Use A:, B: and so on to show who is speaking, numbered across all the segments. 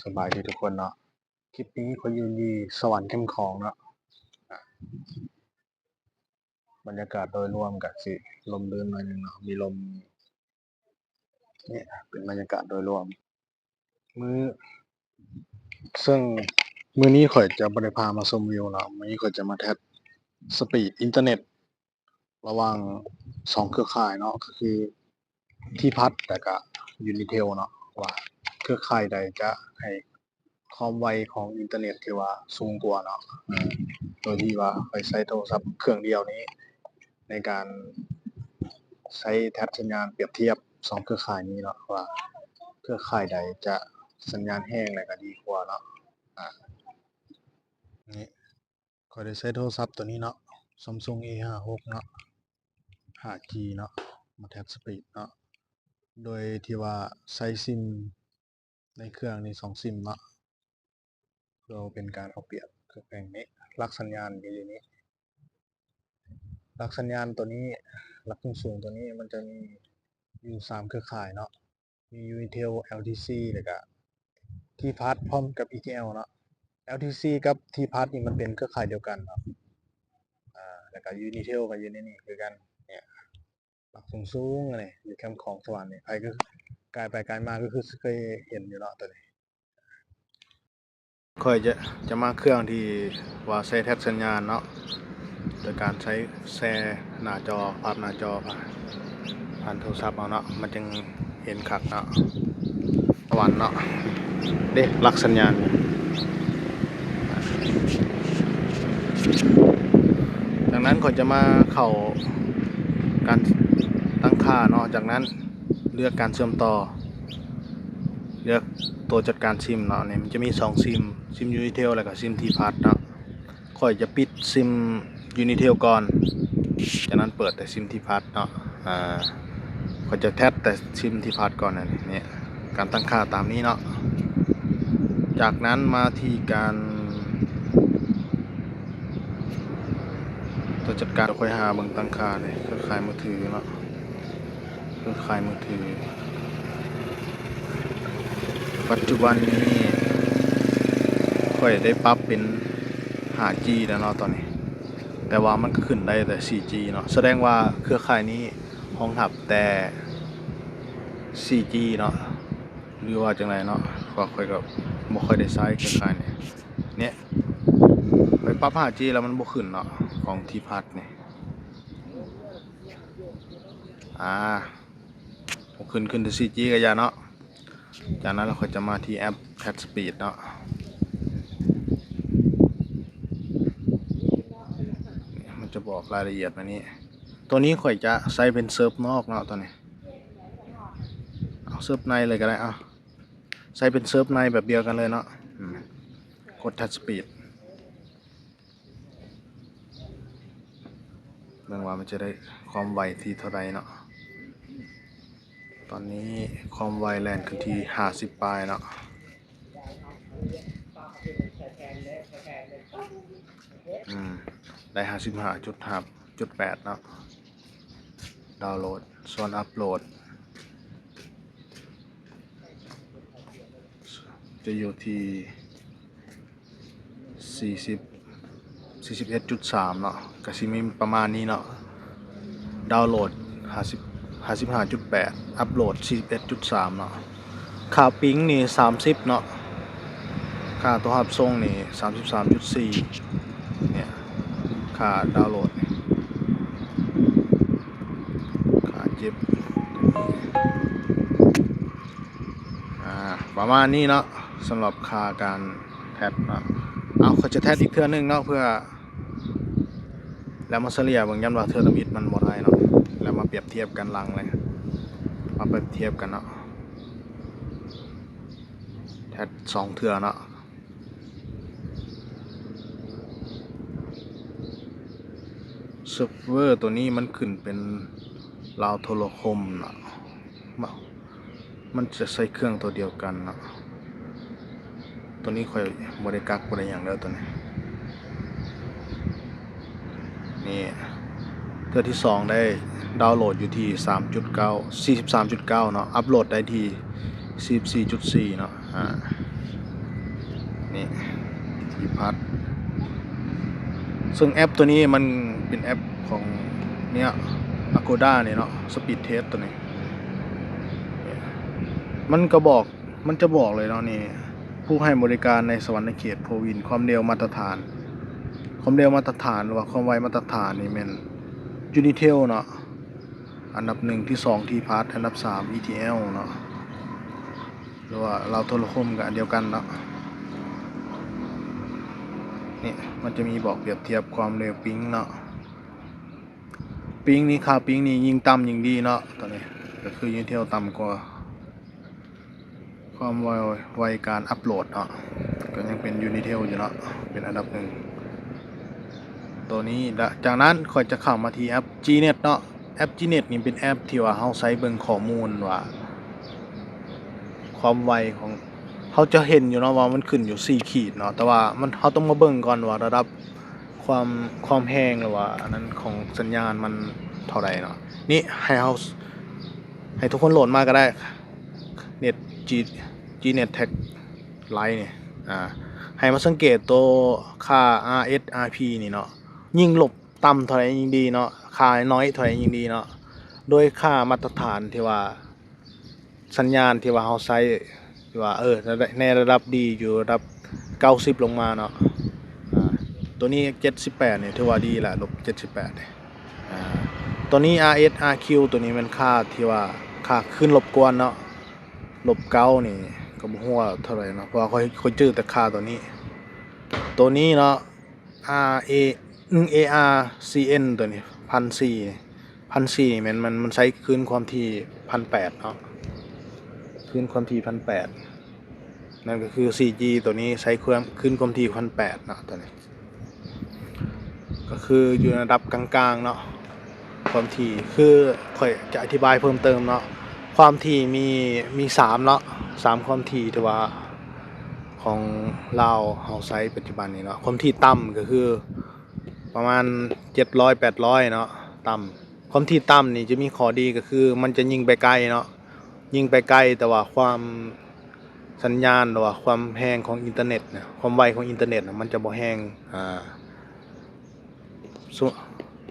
A: สบายดีทุกคนเนาะคลิปนี้เขายืนที่สวรรค์เข้มของเนาะบรรยากาศโดยรวมกับสิลมลื่นหน่อยนึงเนาะมีลมเนี่ยเป็นบรรยากาศโดยรวมมื้อซึ่งมื้อนี้ข่อยจะบ่ได้พามาชมวิวเนาะมื้อนี้ข่อยจะมาเทสสปีดอินเทอร์เน็ตระหว่าง2เครือข่ายเนาะก็คือ T-Pass และก็ Unitel เนาะว่าเครือข่ายใดจะให้ความไวของอินเทอร์เน็ตที่ว่าสูงกว่าเนาะโดยที่ว่าข้อยใช้โทรศัพท์เครื่องเดียวนี้ในการใช้แท็บสัญญาณเปรียบเทียบ2เครือข่ายนี้เนาะว่าเครือข่ายใดจะสัญญาณแรงและก็ดีกว่าเนาะนี่ข้อยได้ใช้โทรศัพท์ตัวนี้เนาะ Samsung A56 เนาะ 5G เนาะมาแท็บสปีดเนาะโดยที่ว่าใช้ซิมในเครื่องนี้2ซิมเนาะเพื่อเป็นการเอาเปรียบเครื่องแป้งนี้ลักสัญญาณอยู่นี้ลักสัญญาณตัวนี้ลักสูงตัวนี้มันจะมีอยู่3เครือข่ายเนาะมี Unitel LTC แล้วก็ T-Pass พร้อมกับ ETL เนาะ LTC กับ T-Pass นี่มันเป็นเครือข่ายเดียวกันเนาะแล้วก็ Unitel ก็อยู่ในนี้คือกันเนี่ยหลักสูงๆนี่อยู่แคมป์ของสวรรค์นี่ใครก็กายไปกายมาก็คือเคยเห็นอยู่เนาะตัวนี้ค่อยจะมาเครื่องที่ว่าใช้แท็บสัญญาณเนาะโดยการใช้แชร์หน้าจอภาพหน้าจอผ่านโทรศัพท์เอาเนาะมันจึงเห็นคักเนาะสวรรค์เนาะเด้ลักสัญญาณจากนั้นก็จะมาเข้าการตั้งค่าเนาะจากนั้นเลือกการเชื่อมต่อเลือกตัวจัดการซิมเนาะเนี่ยมันจะมี2ซิม Unitel แล้วก็ซิม T-Pass เนาะค่อยจะปิดซิม Unitel ก่อนจากนั้นเปิดแต่ซิม T-Pass เนาะค่อยจะแท็บแต่ซิม T-Pass ก่อนเนี่ยการตั้งค่าตามนี้เนาะจากนั้นมาที่การตัวจัดการค่อยหาเบิ่งตั้งค่าเลยเครือข่ายมือถือเนาะเครือข่ายมือถือปัจจุบันนี้ค่อยได้ปรับเป็น 5G แล้วเนาะตอนนี้แต่ว่ามันก็ขึ้นได้แต่ 4G เนาะแสดงว่าเครือข่ายนี้รองรับแต่ 4G เนาะหรือว่าจังไรเนาะว่าค่อยก็บ่ค่อยได้ใช้เครือข่ายนี้เนี่ยไปปรับ 5G แล้วมันบ่ขึ้นเนาะของ T-Pass นี่ขึ้นแต่ 4G ก็อย่าเนาะจากนั้นเราค่อยจะมาที่แอป Cat Speed เนาะมันจะบอกรายละเอียดมานี้ตัวนี้ค่อยจะใช้เป็นเซิร์ฟนอกเนาะตัวนี้เอาเซิร์ฟในเลยก็ได้ใช้เป็นเซิร์ฟในแบบเดียวกันเลยเนาะกด Cat Speed เรื่องว่ามันจะได้ความไวที่เท่าไรเนาะตอนนี้ความไวแลนด์ขึ้นที่50 ปลายเนาะได้55.8เนาะดาวน์โหลดส่วนอัปโหลดจะอยู่ที่41.3เนาะก็สิมีประมาณนี้เนาะดาวน์โหลด55.8อัปโหลด41.3เนาะค่าปิงนี่30เนาะค่าตัวรับส่งนี่33.4เนี่ยค่าดาวน์โหลดค่าเจ็บประมาณนี้เนาะสำหรับค่าการแท็บเนาะเขาจะแท็บอีกเทื่อนึงเนาะเพื่อแล้วมาเฉลี่ยเบิ่งยันว่าเทอร์มิดมันบ่ได้เนาะแล้วมาเปรียบเทียบกันหลังเลยมาเปรียบเทียบกันเนาะแท็บ2เทื่อเนาะเซิร์ฟเวอร์ตัวนี้มันขึ้นเป็นลาวโทรคมเนาะมันจะใช้เครื่องตัวเดียวกันเนาะตัวนี้ค่อยบ่ได้กักบ่ได้หยังแล้วตัวนี้นี่เทื่อที่2ได้ดาวน์โหลดอยู่ที่ 43.9 เนาะอัปโหลดได้ที่ 44.4 เนาะนี่ที่พัดซึ่งแอปตัวนี้มันเป็นแอปของเนี่ย Agoda เนี่ยเนาะ Speed Test ตัวนี้มันจะบอกเลยเนาะนี่ผู้ให้บริการในสวรรค์เขตโพวินความเร็วมาตรฐานหรือว่าความไวมาตรฐานนี่แม่น Unitel เนาะอันดับ1ที่2ที่พัดอันดับ3 ETL เนาะหรือว่าเราโทรคมกันเดียวกันเนาะนี่มันจะมีบอกเปรียบเทียบความเร็วปิงเนาะปิงนี้ค่าปิงนี้ยิ่งต่ำยิ่งดีเนาะตอนนี้ก็คือ Unitel ต่ำกว่าความไวการอัปโหลดเนาะก็ยังเป็น Unitel อยู่เนาะเป็นอันดับ1ตัวนี้จากนั้นค่อยจะเข้ามาที่แอป Gnet เนาะแอป Gnet นี่เป็นแอปที่ว่าเฮาใช้เบิ่งข้อมูลว่าความไวของเฮาจะเห็นอยู่เนาะว่ามันขึ้นอยู่4ขีดเนาะแต่ว่ามันเฮาต้องมาเบิ่งก่อนว่าระดับความแรงหรือว่าอันนั้นของสัญญาณมันเท่าใดเนาะนี่ให้ทุกคนโหลดมาก็ได้ Net Gnet Tag Lite นี่ให้มาสังเกตตัวค่า RSRP นี่เนาะยิ่งหลบต่ำเท่าไหร่ยิ่งดีเนาะค่าน้อยเท่าไหร่ยิ่งดีเนาะโดยค่ามาตรฐานที่ว่าสัญญาณที่ว่าเฮาใช้ที่ว่าในระดับดีอยู่ระดับ90ลงมาเนาะตัวนี้78เนี่ยถือว่าดีแหละลบ78เนี่ยตัวนี้ RSRQ ตัวนี้มันค่าที่ว่าค่าขึ้นรบกวนเนาะลบ9นี่ก็บ่ฮู้ว่าเท่าไหร่เนาะเพราะว่าค่อยจื้อแต่ค่าตัวนี้เนาะ ARCN ตัวนี้ 1,400 มันใช้คลื่นความถี่ 1,800 เนาะคลื่นความถี่ 1,800 นั่นก็คือ 4G ตัวนี้ใช้คลื่นความถี่ 1,800 เนาะตัวนี้ก็คืออยู่ในระดับกลางๆเนาะความถี่คือค่อยจะอธิบายเพิ่มเติมเนาะความถี่มี3เนาะ3ความถี่ที่ว่าของเราเฮาใช้ปัจจุบันนี้เนาะความถี่ต่ำก็คือประมาณ700-800เนาะต่ำความถี่ต่ำนี่จะมีข้อดีก็คือมันจะยิงไปไกลเนาะยิงไปไกลแต่ว่าความสัญญาณหรือว่าความแรงของอินเทอร์เน็ตเนี่ยความไวของอินเทอร์เน็ตมันจะบ่แรง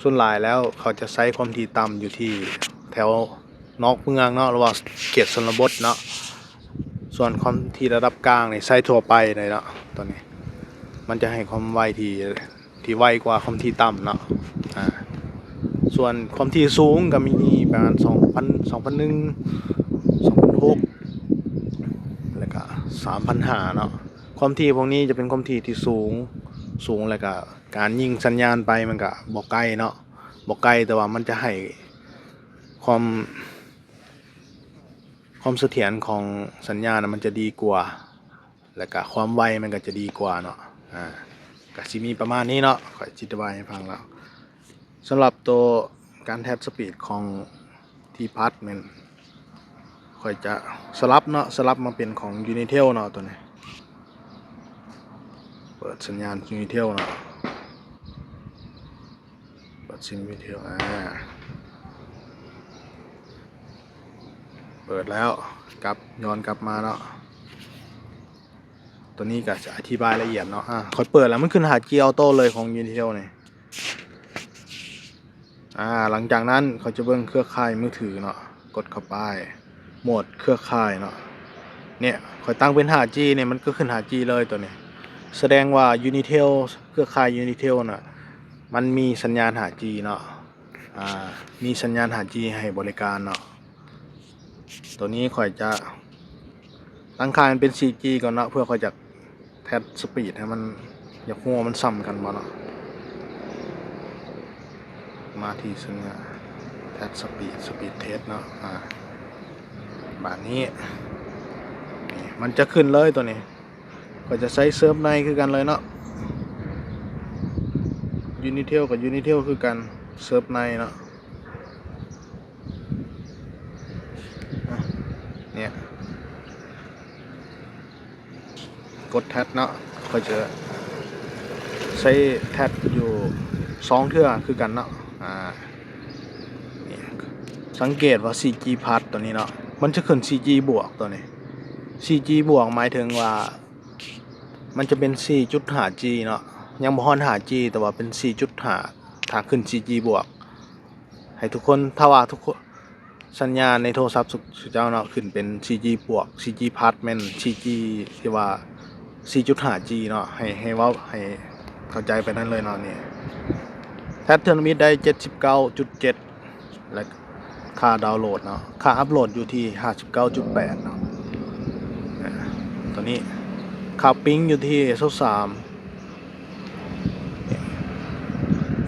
A: ส่วนหลายแล้วเขาจะใช้ความถี่ต่ำอยู่ที่แถวนอกเมืองเนาะหรือว่าเขตชนบทเนาะส่วนความถี่ระดับกลางนี่ใช้ทั่วไปเลยเนาะตัวนี้มันจะให้ความไวที่ไวกว่าความถี่ต่ำเนาะส่วนความถี่สูงก็มีประมาณ2001 2006แล้วก็3,500เนาะความถี่พวกนี้จะเป็นความถี่ที่สูงแล้วก็การยิงสัญญาณไปมันก็บ่ไกลเนาะบ่ไกลแต่ว่ามันจะให้ความเสถียรของสัญญาณมันจะดีกว่าแล้วก็ความไวมันก็จะดีกว่าเนาะก็สิมีประมาณนี้เนาะขออธิบายให้ฟังแล้วสำหรับตัวการแท็บสปีดของที่พัดมันค่อยจะสลับมาเป็นของ Unitel เนาะตัวนี้เปิดสัญญาณ Unitel เนาะเปิดซิม Unitel เปิดแล้วย้อนกลับมาเนาะตัวนี้ก็จะอธิบายละเอียดเนาะค่อยเปิดแล้วมันขึ้นหา G Auto เลยของ Unitel นี่หลังจากนั้นเขาจะเบิ่งเครือข่ายมือถือเนาะกดเข้าไปโหมดเครือข่ายเนาะเนี่ยค่อยตั้งเป็น 5G เนี่ยมันก็ขึ้น 5G เลยตัวนี้แสดงว่า Unitel เครือข่าย Unitel น่ะมันมีสัญญาณ 5G เนาะมีสัญญาณ 5G ให้บริการเนาะตัวนี้ค่อยจะตั้งค่ามันเป็น 4G ก่อนเนาะเพื่อค่อยจะแทสสปีดให้มันอยากฮู้ว่ามันซ้ำกันบ่เนาะมาที่สัญญาณแทสสปีดเทสเนาะแบบนี้มันจะขึ้นเลยตัวนี้ก็จะใช้เซิร์ฟในคือกันเลยเนาะ Unitel กับ Unitel คือกันเซิร์ฟในเนาะเนี่ยกดแท็บเนาะก็จะใช้แท็บอยู่2เทื่อคือกันเนาะนี่สังเกตว่า 4G พัดตัวนี้เนาะมันจะขึ้น 4G บวกตัวนี้
B: 4G บวกหมายถึงว่ามันจะเป็น 4.5G เนาะยังบ่ฮอด 5G แต่ว่าเป็น 4.5 ถ้าขึ้น 4G บวกให้ทุกคนถ้าว่าทุกคนสัญญาณในโทรศัพท์สุเจ้าเนาะขึ้นเป็น 4G บวก 4G พลัสแม่น 4G ที่ว่า 4.5G เนาะให้เว้าให้เข้าใจไปนั่นเลยเนาะนี่แพทเทิร์นมิดได้ 79.7 และค่าดาวน์โหลดเนาะค่าอัปโหลดอยู่ที่ 59.8 เนาะตัวนี้ค่าปิ๊งอยู่ที่23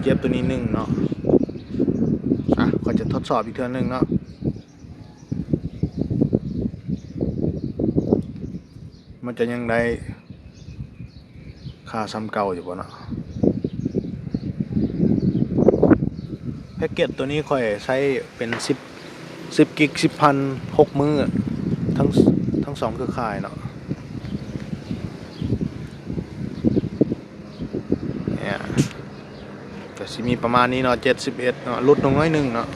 B: เก็บตัวนี้1เนาะก็จะทดสอบอีกเทื่อนึงเนาะมันจะยังได้ค่าซ้ำเก่าอยู่บ่เนาะแพ็กเกจตัวนี้ค่อยใช้เป็น10กิก 10,000 6 มื้อทั้ง2เครือข่ายเนาะเนี่ยก็สิมีประมาณนี้เนาะ71เนาะลดลงน้อยนึงเนาะ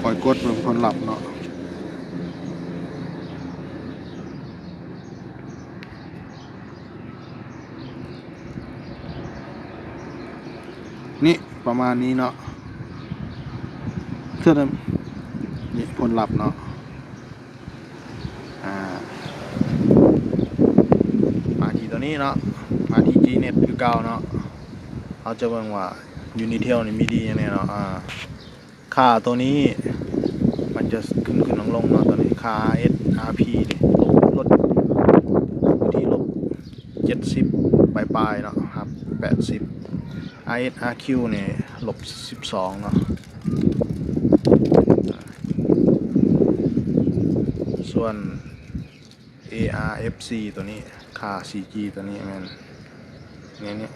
B: ปล่อยกดเบิ่งผลลัพธ์เนาะนี่ประมาณนี้เนาะเท่านั้นนี่ผลลัพธ์เนาะมาที่ตัวนี้เนาะมาที่ Gnet คือเก่าเนาะเราจะเบิ่งว่า Unitel นี่มีดียังไงเนาะค่าตัวนี้มันจะขึ้นลงเนาะตัวนี้ค่า SRP นี่ลดอยู่ที่-70 ปลายๆเนาะครับ80 ISRQ นี่-12เนาะส่วน ARFC ตัวนี้ค่า 4G ตัวนี้แม่นนี่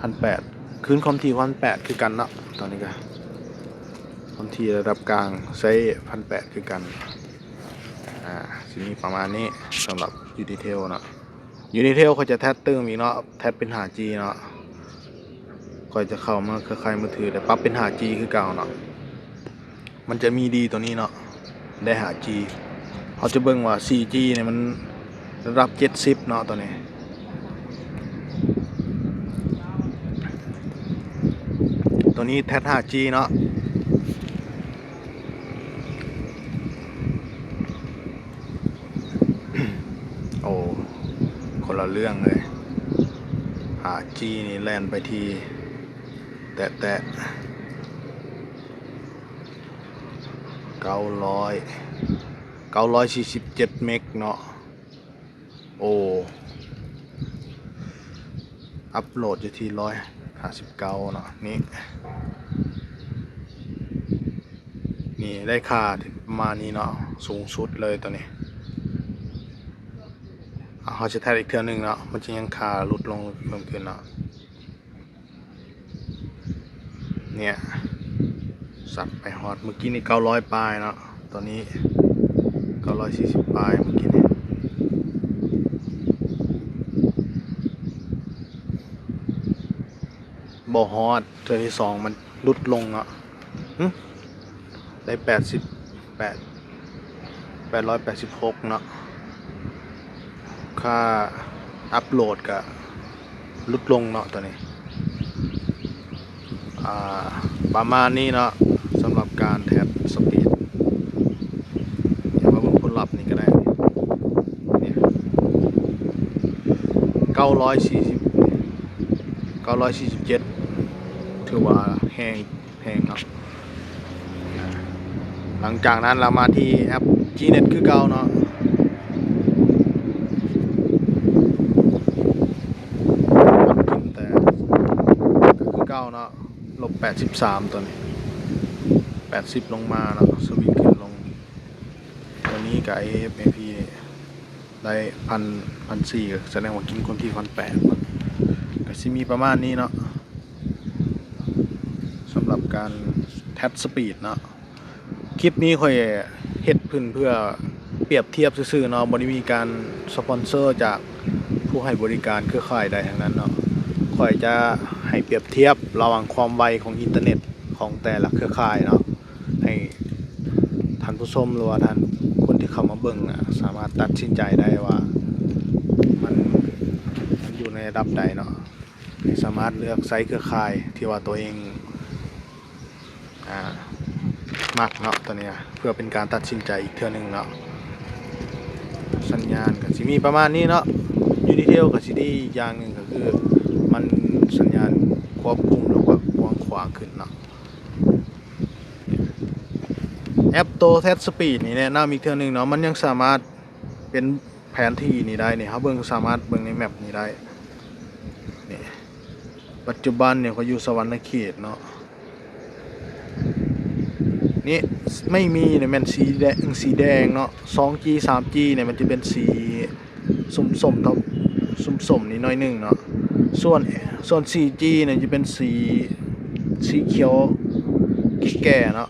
B: 1,800คืนความถี่1,800คือกันเนาะตอนนี้ก็ความถี่ระดับกลางใช้1,800คือกันสิมีประมาณนี้สำหรับ Unitel เนาะ Unitel เขาจะแทสเติมอีกเนาะแทสเป็น 5G เนาะก็จะเข้ามาเครือข่ายมือถือแต่ปรับเป็น 5G คือเก่าเนาะมันจะมีดีตัวนี้เนาะได้ 5G เขาจะเบิ่งว่า 4G เนี่ยมันระดับ70เนาะตัวนี้ตัวนี้แทส 5G เนาะโอ้คนละเรื่องเลย 5G นี่แล่นไปทีแตะ947 เมกเนาะโอ้อัปโหลดอยู่ที่159เนาะนี่ได้ค่าประมาณนี้เนาะสูงสุดเลยตัวนี้เขาจะแทสอีกเทื่อนึงเนาะมันจะยังค่าลดลงเพิ่มขึ้นเนาะเนี่ยสับไปฮอตเมื่อกี้นี่900 ปลายเนาะตอนนี้940 ปลายเมื่อกี้นี่บ่ฮอตเทื่อที่2มันลดลงเนาะได้886เนาะค่าอัปโหลดก็ลดลงเนาะตัวนี้ประมาณนี้เนาะสำหรับการแท็บสปีดอย่ามาเบิ่งผลลัพธ์นี่ก็ได้เนี่ย947ถือว่าแห้งเนาะหลังจากนั้นเรามาที่แอป Gnet คือเก่าเนาะแต่ก็คือเก่าเนาะ-83ตัวนี้80ลงมาเนาะสวิงขึ้นลงตัวนี้กับ AFP ได้1,400ก็แสดงว่ากินคนที่1,800ก็สิมีประมาณนี้เนาะสำหรับการแท็บสปีดเนาะคลิปนี้ค่อยเฮ็ดเพื่อเปรียบเทียบซื่อๆเนาะบ่ได้มีการสปอนเซอร์จากผู้ให้บริการเครือข่ายใดทั้งนั้นเนาะค่อยจะให้ ให้เปรียบเทียบระหว่างความไวของอินเทอร์เน็ตของแต่ละเครือข่ายเนาะให้ท่านผู้ชมหรือว่าท่านคนที่เข้ามาเบิ่งสามารถตัดสินใจได้ว่ามันอยู่ในระดับใดเนาะสามารถเลือกไซส์เครือข่ายที่ว่าตัวเองมักเนาะตัวเนี้ยเพื่อเป็นการตัดสินใจอีกเทื่อนึงเนาะสัญญาณก็สิมีประมาณนี้เนาะUnitel ก็สิดีอย่างหนึ่งก็คือมันสัญญาณควบคุมแล้วก็กว้างขวางขึ้นเนาะแอปโตแทสปีดนี่แนะนำอีกเทื่อนึงเนาะมันยังสามารถเป็นแผนที่นี่ได้นี่ครับสามารถเบิ่งในแมปนี้ได้นี่ปัจจุบันเนี่ยเขาอยู่สวรรณเขตเนาะนี่ไม่มีเนี่ยมันสีแดงเนาะ 2G 3G เนี่ยมันจะเป็นสีส้มๆเท่าส้มๆนิดหน่อยนึงเนาะส่วน 4G เนี่ยจะเป็นสีเขียวแก่ๆเนาะ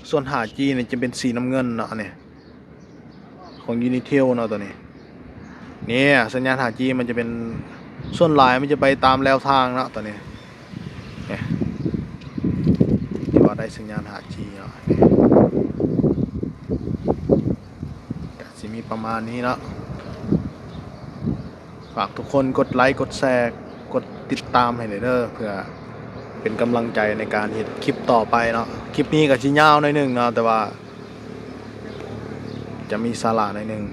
B: ส่วน 5G เนี่ยจะเป็นสีน้ำเงินเนาะเนี่ยของ Unitel เนาะตัวนี้เนี่ยสัญญาณ 5G มันจะเป็นส่วนลายมันจะไปตามแนวทางเนาะตัวนี้เนี่ยที่ว่าได้สัญญาณ 5G เนาะสิมีประมาณนี้เนาะฝากทุกคนกดไลค์กดแชร์กดติดตามให้เด้อเพื่อเป็นกำลังใจในการเฮ็ดคลิปต่อไปเนาะคลิปนี้ก็สิยาวหน่อยนึงเนาะแต่ว่าจะมีสาระหน่อยนึง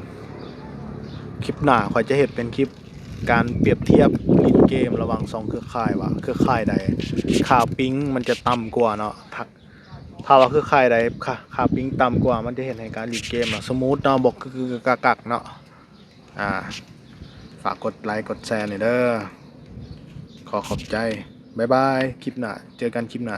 B: คลิปหน้าค่อยจะเฮ็ดเป็นคลิปการเปรียบเทียบลิงเกมระหว่าง2เครือข่ายว่าเครือข่ายใดค่าปิงมันจะต่ำกว่าเนาะถ้าว่าเครือข่ายใดค่าปิงต่ำกว่ามันจะเฮ็ดให้การลิงเกมสมูทเนาะบอกคือกะกักเนาะฝากกดไลค์กดแชร์หน่อยเด้อขอบใจบ๊ายบายคลิปหน้าเจอกันคลิปหน้า